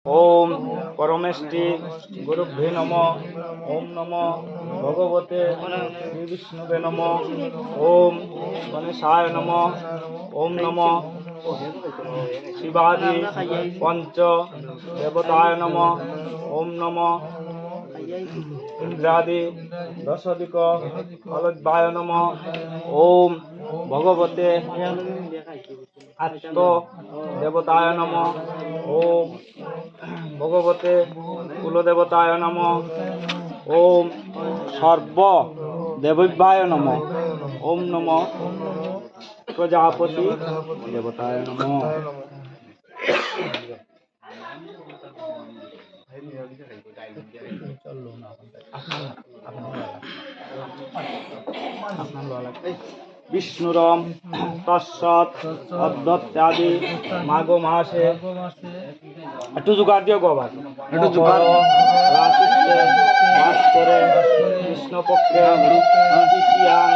ओम परमेष्टि गुरुभ्ये नमः। ओम नमो भगवते श्री विष्णुवे नमः। ओम गणेशाय नमः। ओम नमः शिवादि पंच देवताय नमः। ओम नमः इंद्रादि दशाधिक अलग्वाय नमः। ओम भगवते आत्म देवताय नमः। ओम भगवते कुलदेवताय नमः। ओम सर्व देवभ्याय नमः। ओम नमः प्रजापति देवताय नमः। विष्णुरम तत्सत् अद्वत्यादि माघ मासे একটু জোগাড় দিও গো একটু জোগাড় রাশিতে বাস করে কৃষ্ণপক্ষে তৃতীয়াং